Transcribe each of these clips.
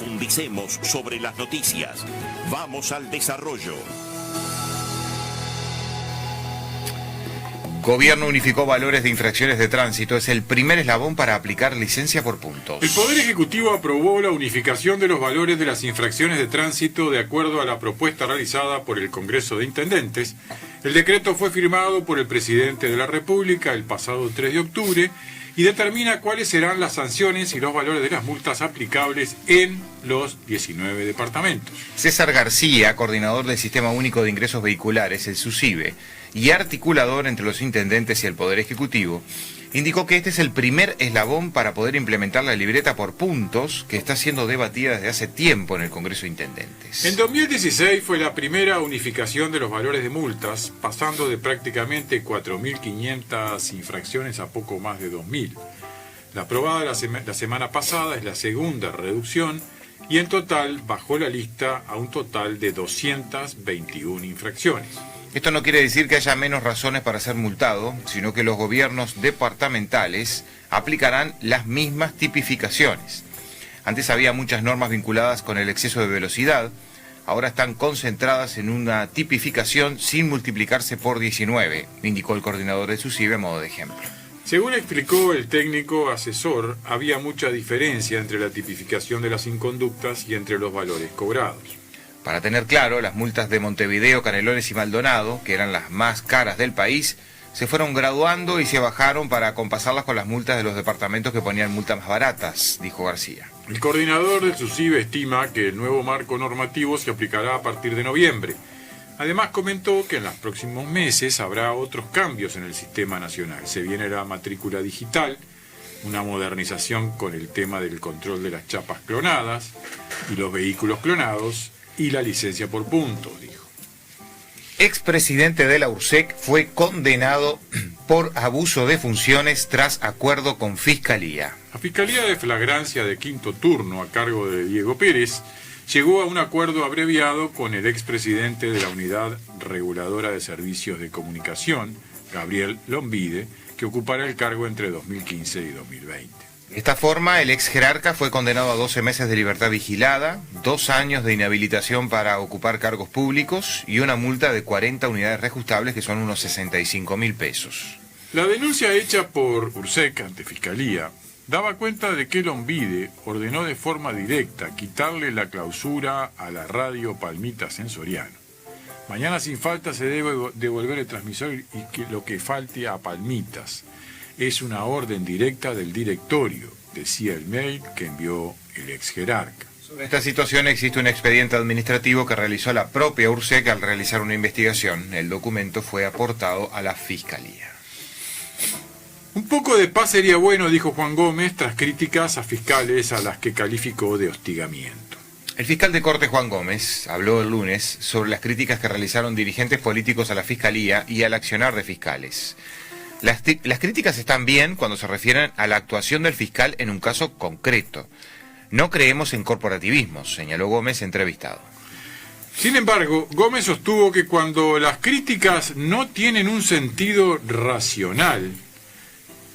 Profundicemos sobre las noticias. Vamos al desarrollo. Gobierno unificó valores de infracciones de tránsito. Es el primer eslabón para aplicar licencia por puntos. El Poder Ejecutivo aprobó la unificación de los valores de las infracciones de tránsito de acuerdo a la propuesta realizada por el Congreso de Intendentes. El decreto fue firmado por el Presidente de la República el pasado 3 de octubre y determina cuáles serán las sanciones y los valores de las multas aplicables en los 19 departamentos. César García, coordinador del Sistema Único de Ingresos Vehiculares, el SUSIVE, y articulador entre los intendentes y el Poder Ejecutivo, indicó que este es el primer eslabón para poder implementar la libreta por puntos que está siendo debatida desde hace tiempo en el Congreso de Intendentes. En 2016 fue la primera unificación de los valores de multas, pasando de prácticamente 4.500 infracciones a poco más de 2.000. La aprobada la semana pasada es la segunda reducción y en total bajó la lista a un total de 221 infracciones. Esto no quiere decir que haya menos razones para ser multado, sino que los gobiernos departamentales aplicarán las mismas tipificaciones. Antes había muchas normas vinculadas con el exceso de velocidad, ahora están concentradas en una tipificación sin multiplicarse por 19, indicó el coordinador de SUSIVE a modo de ejemplo. Según explicó el técnico asesor, había mucha diferencia entre la tipificación de las inconductas y entre los valores cobrados. Para tener claro, las multas de Montevideo, Canelones y Maldonado, que eran las más caras del país, se fueron graduando y se bajaron para compasarlas con las multas de los departamentos que ponían multas más baratas, dijo García. El coordinador del SUSIVE estima que el nuevo marco normativo se aplicará a partir de noviembre. Además comentó que en los próximos meses habrá otros cambios en el sistema nacional. Se viene la matrícula digital, una modernización con el tema del control de las chapas clonadas y los vehículos clonados, y la licencia por puntos, dijo. Expresidente de la URSEC fue condenado por abuso de funciones tras acuerdo con Fiscalía. La Fiscalía de Flagrancia de Quinto Turno, a cargo de Diego Pérez, llegó a un acuerdo abreviado con el expresidente de la Unidad Reguladora de Servicios de Comunicación, Gabriel Lombide, que ocupará el cargo entre 2015 y 2020. De esta forma, el ex jerarca fue condenado a 12 meses de libertad vigilada, 2 años de inhabilitación para ocupar cargos públicos y una multa de 40 unidades reajustables, que son unos 65.000 pesos. La denuncia hecha por URSEC ante Fiscalía daba cuenta de que Lombide ordenó de forma directa quitarle la clausura a la radio Palmitas en Soriano. Mañana sin falta se debe devolver el transmisor y que lo que falte a Palmitas. Es una orden directa del directorio, decía el mail que envió el ex jerarca. Sobre esta situación existe un expediente administrativo que realizó la propia URSEC al realizar una investigación. El documento fue aportado a la Fiscalía. Un poco de paz sería bueno, dijo Juan Gómez, tras críticas a fiscales a las que calificó de hostigamiento. El fiscal de Corte Juan Gómez habló el lunes sobre las críticas que realizaron dirigentes políticos a la Fiscalía y al accionar de fiscales. Las críticas están bien cuando se refieren a la actuación del fiscal en un caso concreto. No creemos en corporativismos, señaló Gómez entrevistado. Sin embargo, Gómez sostuvo que cuando las críticas no tienen un sentido racional,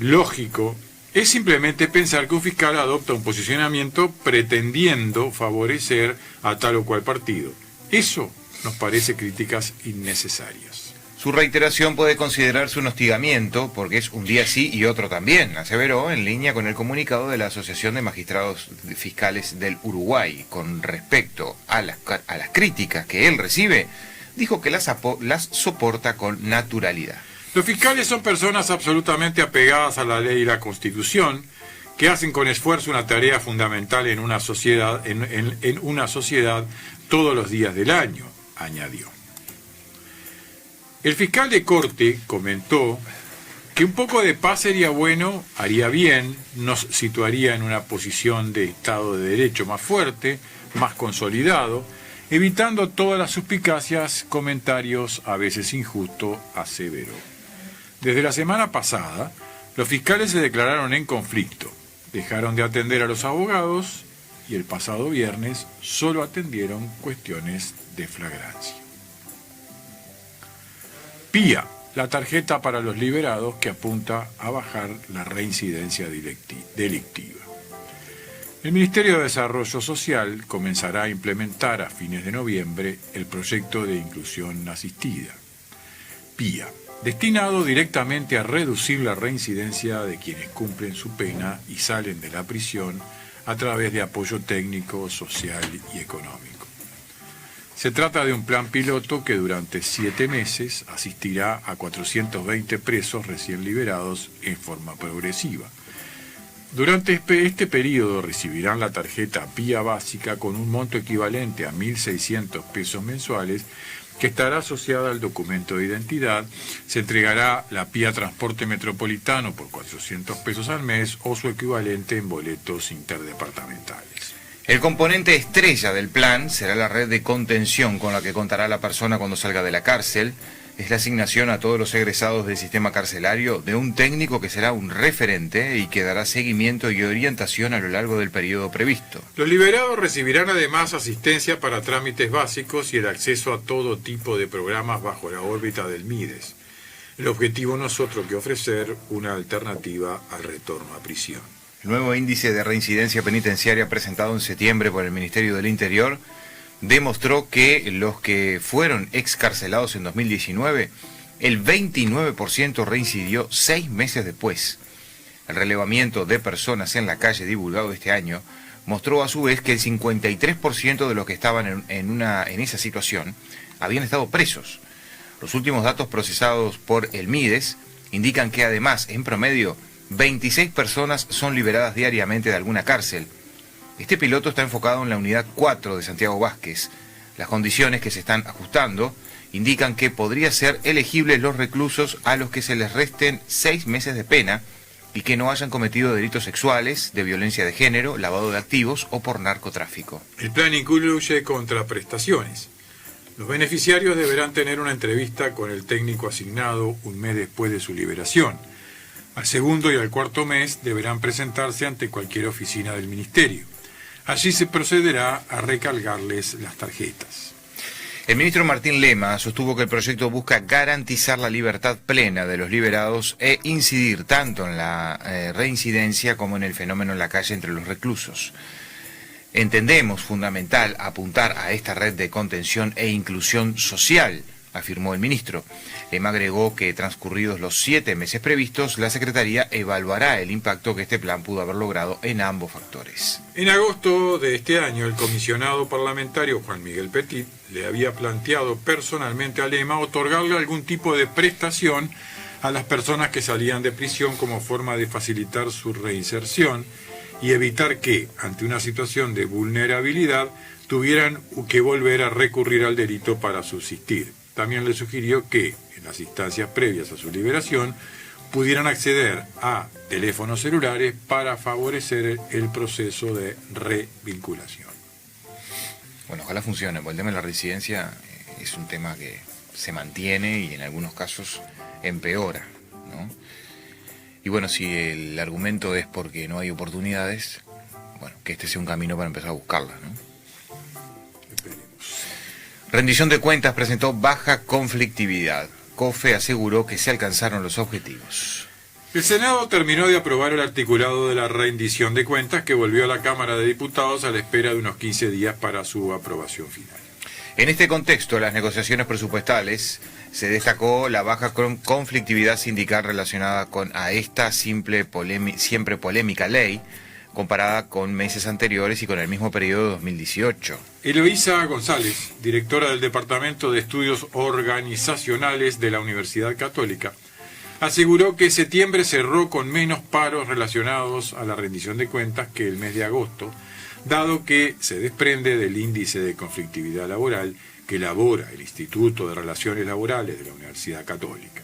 lógico, es simplemente pensar que un fiscal adopta un posicionamiento pretendiendo favorecer a tal o cual partido. Eso nos parece críticas innecesarias. Su reiteración puede considerarse un hostigamiento porque es un día sí y otro también, aseveró en línea con el comunicado de la Asociación de Magistrados Fiscales del Uruguay. Con respecto a las críticas que él recibe, dijo que las soporta con naturalidad. Los fiscales son personas absolutamente apegadas a la ley y la Constitución, que hacen con esfuerzo una tarea fundamental en una sociedad, en una sociedad todos los días del año, añadió. El fiscal de Corte comentó que un poco de paz sería bueno, haría bien, nos situaría en una posición de Estado de Derecho más fuerte, más consolidado, evitando todas las suspicacias, comentarios a veces injustos, aseveró. Desde la semana pasada, los fiscales se declararon en conflicto, dejaron de atender a los abogados y el pasado viernes solo atendieron cuestiones de flagrancia. PIA, la tarjeta para los liberados que apunta a bajar la reincidencia delictiva. El Ministerio de Desarrollo Social comenzará a implementar a fines de noviembre el proyecto de inclusión asistida, PIA, destinado directamente a reducir la reincidencia de quienes cumplen su pena y salen de la prisión a través de apoyo técnico, social y económico. Se trata de un plan piloto que durante 7 meses asistirá a 420 presos recién liberados en forma progresiva. Durante este periodo recibirán la tarjeta PIA básica con un monto equivalente a 1.600 pesos mensuales que estará asociada al documento de identidad. Se entregará la PIA Transporte Metropolitano por 400 pesos al mes o su equivalente en boletos interdepartamentales. El componente estrella del plan será la red de contención con la que contará la persona cuando salga de la cárcel. Es la asignación a todos los egresados del sistema carcelario de un técnico que será un referente y que dará seguimiento y orientación a lo largo del periodo previsto. Los liberados recibirán además asistencia para trámites básicos y el acceso a todo tipo de programas bajo la órbita del MIDES. El objetivo no es otro que ofrecer una alternativa al retorno a prisión. El nuevo índice de reincidencia penitenciaria presentado en septiembre por el Ministerio del Interior demostró que los que fueron excarcelados en 2019, el 29% reincidió 6 meses después. El relevamiento de personas en la calle divulgado este año mostró a su vez que el 53% de los que estaban en esa situación habían estado presos. Los últimos datos procesados por el MIDES indican que además, en promedio, 26 personas son liberadas diariamente de alguna cárcel. Este piloto está enfocado en la unidad 4 de Santiago Vázquez. Las condiciones que se están ajustando indican que podría ser elegibles los reclusos a los que se les resten 6 meses de pena y que no hayan cometido delitos sexuales, de violencia de género, lavado de activos o por narcotráfico. El plan incluye contraprestaciones. Los beneficiarios deberán tener una entrevista con el técnico asignado un mes después de su liberación. Al segundo y al cuarto mes deberán presentarse ante cualquier oficina del Ministerio. Allí se procederá a recargarles las tarjetas. El ministro Martín Lema sostuvo que el proyecto busca garantizar la libertad plena de los liberados e incidir tanto en la reincidencia como en el fenómeno en la calle entre los reclusos. Entendemos fundamental apuntar a esta red de contención e inclusión social, afirmó el ministro. Lema agregó que transcurridos los 7 meses previstos, la Secretaría evaluará el impacto que este plan pudo haber logrado en ambos factores. En agosto de este año, el comisionado parlamentario Juan Miguel Petit le había planteado personalmente a Lema otorgarle algún tipo de prestación a las personas que salían de prisión como forma de facilitar su reinserción y evitar que, ante una situación de vulnerabilidad, tuvieran que volver a recurrir al delito para subsistir. También le sugirió que, en las instancias previas a su liberación, pudieran acceder a teléfonos celulares para favorecer el proceso de revinculación. Bueno, ojalá funcione, porque el tema de la residencia es un tema que se mantiene y en algunos casos empeora, ¿no? Y bueno, si el argumento es porque no hay oportunidades, bueno, que este sea un camino para empezar a buscarlas, ¿no? Rendición de cuentas presentó baja conflictividad. COFE aseguró que se alcanzaron los objetivos. El Senado terminó de aprobar el articulado de la rendición de cuentas que volvió a la Cámara de Diputados a la espera de unos 15 días para su aprobación final. En este contexto, las negociaciones presupuestales se destacó la baja conflictividad sindical relacionada con esta siempre polémica ley, comparada con meses anteriores y con el mismo periodo de 2018. Eloísa González, directora del Departamento de Estudios Organizacionales de la Universidad Católica, aseguró que septiembre cerró con menos paros relacionados a la rendición de cuentas que el mes de agosto, dado que se desprende del índice de conflictividad laboral que elabora el Instituto de Relaciones Laborales de la Universidad Católica.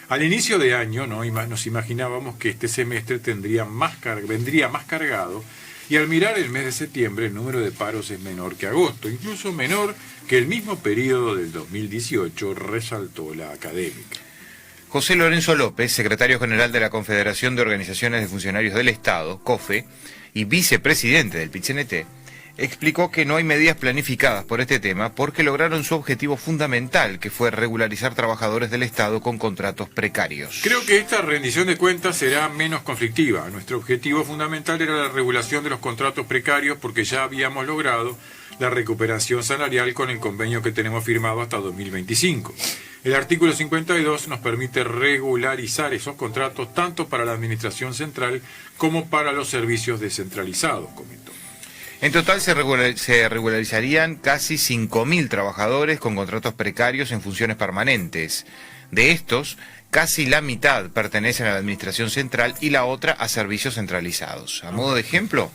Al inicio de año nos imaginábamos que este semestre vendría más cargado, y al mirar el mes de septiembre el número de paros es menor que agosto, incluso menor que el mismo periodo del 2018, resaltó la académica. José Lorenzo López, secretario general de la Confederación de Organizaciones de Funcionarios del Estado, COFE, y vicepresidente del PIT-CNT, explicó que no hay medidas planificadas por este tema porque lograron su objetivo fundamental, que fue regularizar trabajadores del Estado con contratos precarios. Creo que esta rendición de cuentas será menos conflictiva. Nuestro objetivo fundamental era la regulación de los contratos precarios porque ya habíamos logrado la recuperación salarial con el convenio que tenemos firmado hasta 2025. El artículo 52 nos permite regularizar esos contratos tanto para la administración central como para los servicios descentralizados, comentó. En total se regularizarían casi 5.000 trabajadores con contratos precarios en funciones permanentes. De estos, casi la mitad pertenecen a la administración central y la otra a servicios centralizados. A modo de ejemplo,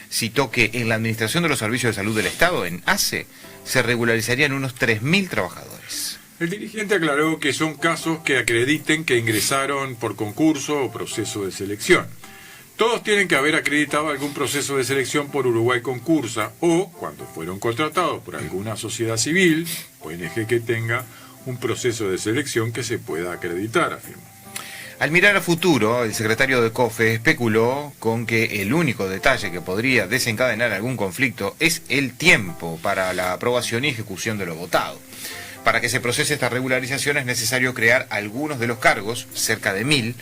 citó que en la administración de los servicios de salud del Estado, en ACE, se regularizarían unos 3.000 trabajadores. El dirigente aclaró que son casos que acrediten que ingresaron por concurso o proceso de selección. Todos tienen que haber acreditado algún proceso de selección por Uruguay Concursa o, cuando fueron contratados por alguna sociedad civil, ONG que tenga un proceso de selección que se pueda acreditar, afirmó. Al mirar a futuro, el secretario de COFE especuló con que el único detalle que podría desencadenar algún conflicto es el tiempo para la aprobación y ejecución de lo votado. Para que se procese esta regularización es necesario crear algunos de los cargos, cerca de 1.000,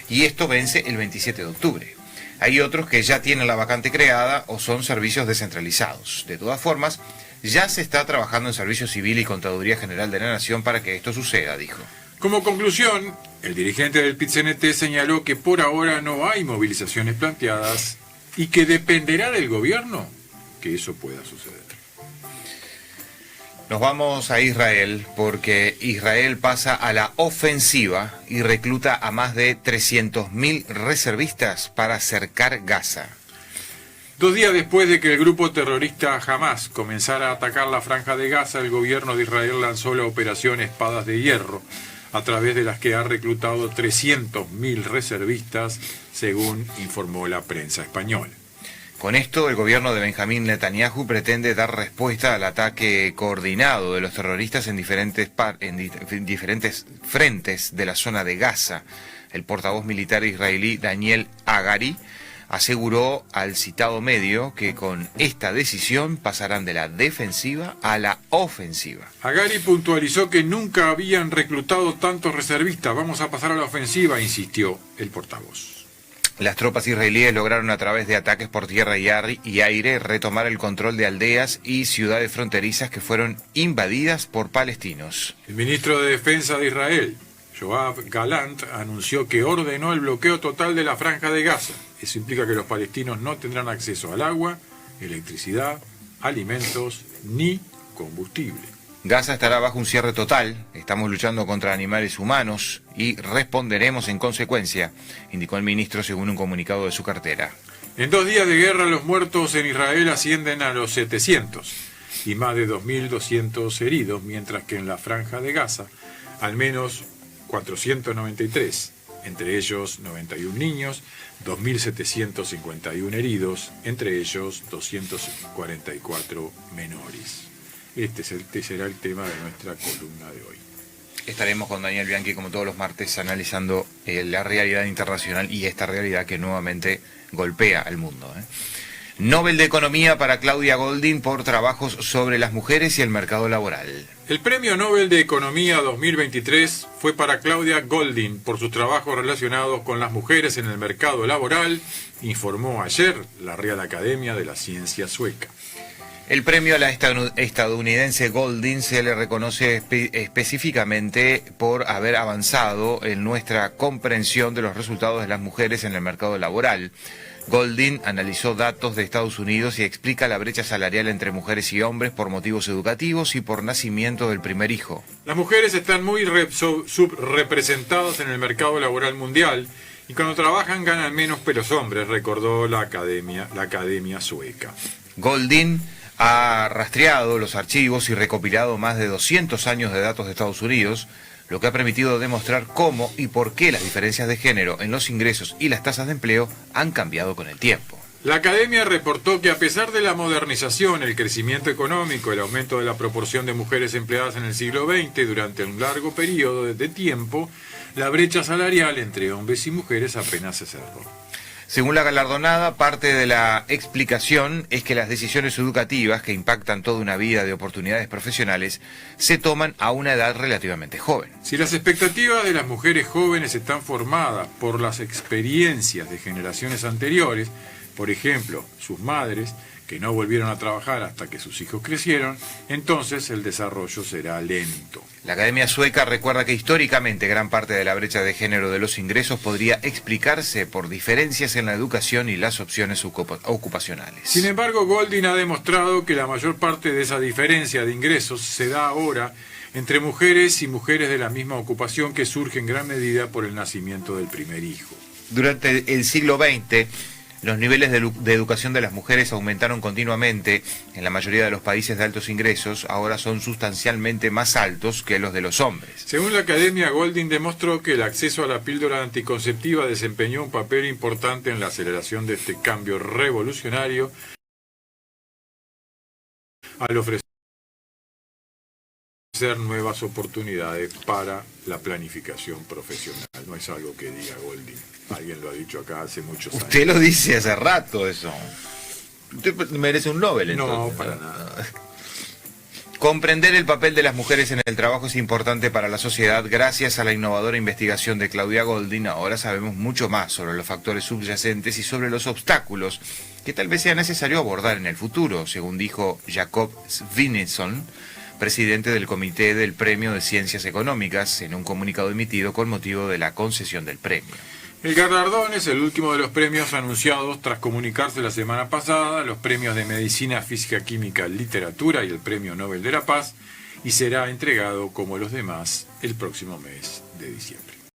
y esto vence el 27 de octubre. Hay otros que ya tienen la vacante creada o son servicios descentralizados. De todas formas, ya se está trabajando en Servicio Civil y Contaduría General de la Nación para que esto suceda, dijo. Como conclusión, el dirigente del PIT-CNT señaló que por ahora no hay movilizaciones planteadas y que dependerá del gobierno que eso pueda suceder. Nos vamos a Israel porque Israel pasa a la ofensiva y recluta a más de 300.000 reservistas para cercar Gaza. 2 días después de que el grupo terrorista Hamas comenzara a atacar la Franja de Gaza, el gobierno de Israel lanzó la operación Espadas de Hierro, a través de las que ha reclutado 300.000 reservistas, según informó la prensa española. Con esto, el gobierno de Benjamín Netanyahu pretende dar respuesta al ataque coordinado de los terroristas en diferentes frentes de la zona de Gaza. El portavoz militar israelí Daniel Hagari aseguró al citado medio que con esta decisión pasarán de la defensiva a la ofensiva. Hagari puntualizó que nunca habían reclutado tantos reservistas. Vamos a pasar a la ofensiva, insistió el portavoz. Las tropas israelíes lograron a través de ataques por tierra y aire retomar el control de aldeas y ciudades fronterizas que fueron invadidas por palestinos. El ministro de Defensa de Israel, Yoav Galant, anunció que ordenó el bloqueo total de la Franja de Gaza. Eso implica que los palestinos no tendrán acceso al agua, electricidad, alimentos ni combustible. Gaza estará bajo un cierre total, estamos luchando contra animales humanos y responderemos en consecuencia, indicó el ministro según un comunicado de su cartera. En 2 días de guerra los muertos en Israel ascienden a los 700 y más de 2.200 heridos, mientras que en la Franja de Gaza al menos 493, entre ellos 91 niños, 2.751 heridos, entre ellos 244 menores. Este será el tema de nuestra columna de hoy. Estaremos con Daniel Bianchi como todos los martes analizando la realidad internacional y esta realidad que nuevamente golpea al mundo. Nobel de Economía para Claudia Goldin por trabajos sobre las mujeres y el mercado laboral. El Premio Nobel de Economía 2023 fue para Claudia Goldin por sus trabajos relacionados con las mujeres en el mercado laboral, informó ayer la Real Academia de la Ciencia Sueca. El premio a la estadounidense Goldin se le reconoce específicamente por haber avanzado en nuestra comprensión de los resultados de las mujeres en el mercado laboral. Goldin analizó datos de Estados Unidos y explica la brecha salarial entre mujeres y hombres por motivos educativos y por nacimiento del primer hijo. Las mujeres están muy subrepresentadas en el mercado laboral mundial y cuando trabajan ganan menos que los hombres, recordó la academia sueca. Goldin ha rastreado los archivos y recopilado más de 200 años de datos de Estados Unidos, lo que ha permitido demostrar cómo y por qué las diferencias de género en los ingresos y las tasas de empleo han cambiado con el tiempo. La academia reportó que a pesar de la modernización, el crecimiento económico, el aumento de la proporción de mujeres empleadas en el siglo XX durante un largo periodo de tiempo, la brecha salarial entre hombres y mujeres apenas se cerró. Según la galardonada, parte de la explicación es que las decisiones educativas que impactan toda una vida de oportunidades profesionales se toman a una edad relativamente joven. Si las expectativas de las mujeres jóvenes están formadas por las experiencias de generaciones anteriores, por ejemplo, sus madres, que no volvieron a trabajar hasta que sus hijos crecieron, entonces el desarrollo será lento. La Academia Sueca recuerda que históricamente gran parte de la brecha de género de los ingresos podría explicarse por diferencias en la educación y las opciones ocupacionales. Sin embargo, Goldin ha demostrado que la mayor parte de esa diferencia de ingresos se da ahora entre mujeres y mujeres de la misma ocupación, que surge en gran medida por el nacimiento del primer hijo. Durante el siglo XX, los niveles de educación de las mujeres aumentaron continuamente. En la mayoría de los países de altos ingresos ahora son sustancialmente más altos que los de los hombres. Según la Academia, Goldin demostró que el acceso a la píldora anticonceptiva desempeñó un papel importante en la aceleración de este cambio revolucionario al ofrecer nuevas oportunidades para la planificación profesional. No es algo que diga Goldin. Alguien lo ha dicho acá hace muchos años. Usted lo dice hace rato eso. Usted merece un Nobel, entonces. No, para nada. Comprender el papel de las mujeres en el trabajo es importante para la sociedad. Gracias a la innovadora investigación de Claudia Goldin, ahora sabemos mucho más sobre los factores subyacentes y sobre los obstáculos que tal vez sea necesario abordar en el futuro, según dijo Jacob Svinesson, presidente del Comité del Premio de Ciencias Económicas, en un comunicado emitido con motivo de la concesión del premio. El galardón es el último de los premios anunciados tras comunicarse la semana pasada los premios de Medicina, Física, Química, Literatura y el Premio Nobel de la Paz, y será entregado, como los demás, el próximo mes de diciembre.